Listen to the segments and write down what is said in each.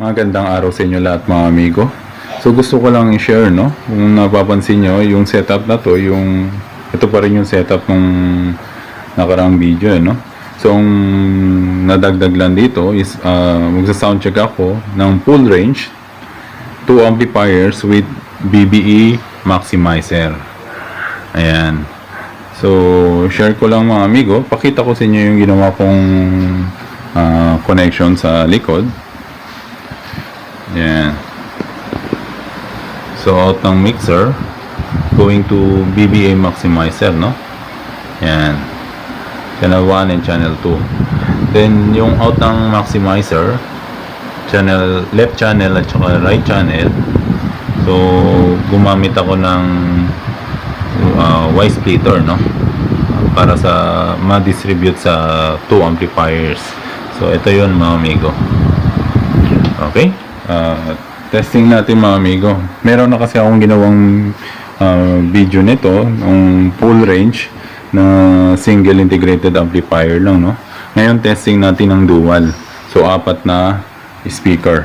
Magandang araw sa inyo lahat mga amigo. So gusto ko lang i-share, no? Kung napapansin nyo, yung setup na to, ito pa rin yung setup ng nakaraang video, no? So ang nadagdag lang dito is magsa-sound check ako ng full range 2 amplifiers with BBE maximizer. Ayan. So share ko lang mga amigo, pakita ko sa inyo yung ginawa kong connection sa likod. Ayan. So out ng mixer going to BBA maximizer, no? Ayan. Channel 1 and channel 2. Then yung out ng maximizer, left channel at saka right channel. So gumamit ako ng Y splitter, no? Para sa ma-distribute sa 2 amplifiers. So ito yun mga amigo. Okay? Testing natin mga amigo. Meron na kasi akong ginawang video nito ng full range na single integrated amplifier lang, no? Ngayon testing natin ng dual. So 4 na speaker.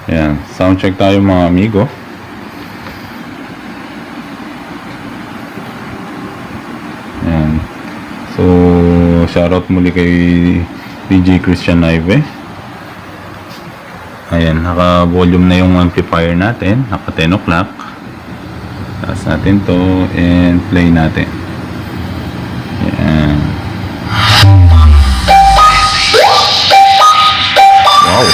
Ayan. Sound check tayo mga amigo. Ayan. So shoutout muli kay DJ Christian Naive. Ayan, naka-volume na yung amplifier natin. Naka 10 o'clock. Taas natin to and play natin. Ayan. Wow!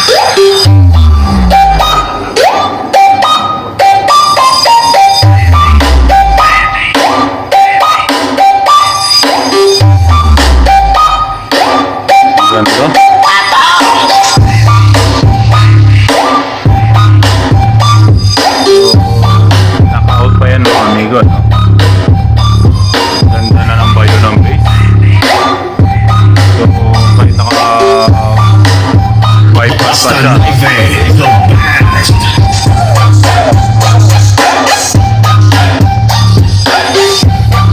Ganito. Naka-out pa yan mga amigo, no? Ganda na ng bayo ng bass. So kahit naka-bypass pa siya,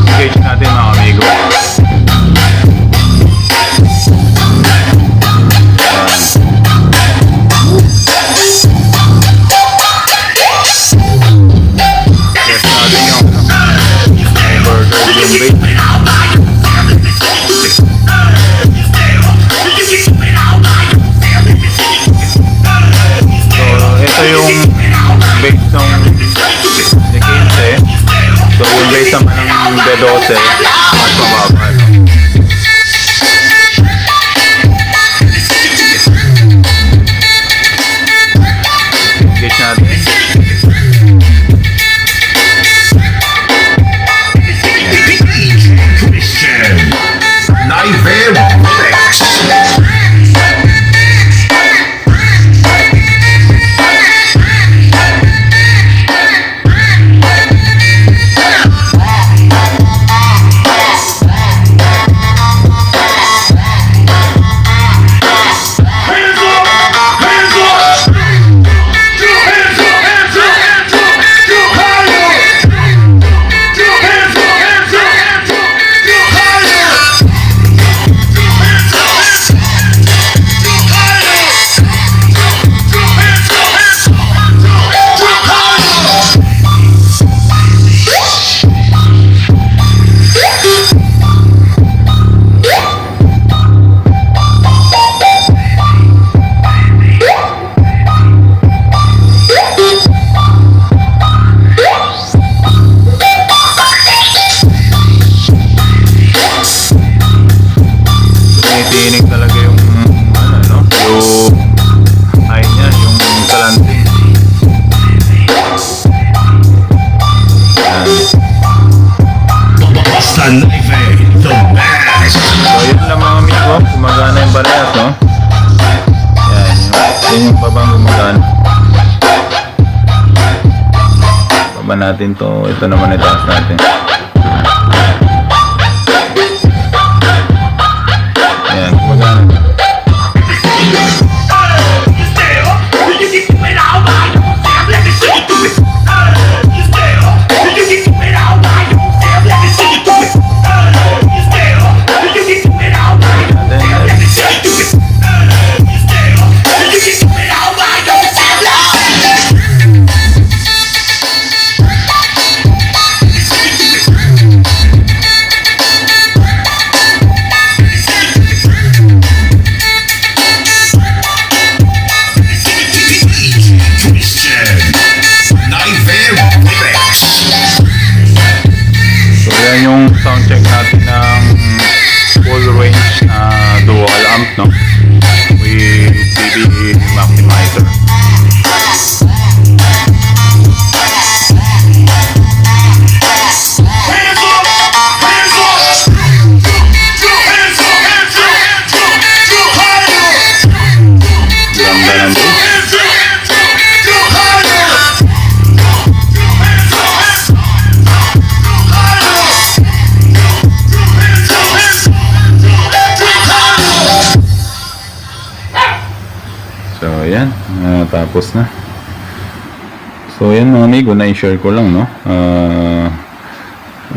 engage natin mga amigo. Ito yung base ng D15. So yung base naman ng D12 mas mababa. Engage natin. Tinig talaga yung no? Yung high niya, yung kalanting. So yun lang mga amigo, gumagana yung parehas, no? Yan, yun yung babang gumagana. Baba natin to, ito naman itaas natin. Ayan, gumagana. All right. no? With BBE maximizer. Ganda ng bass. So, ayan. Tapos na. So, ayan mga amigo, na-share ko lang, no?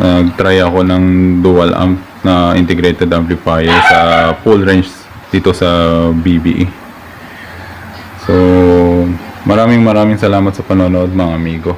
Nag-try ako ng dual amp na integrated amplifier sa full range dito sa BBE. So, maraming salamat sa panonood mga amigo.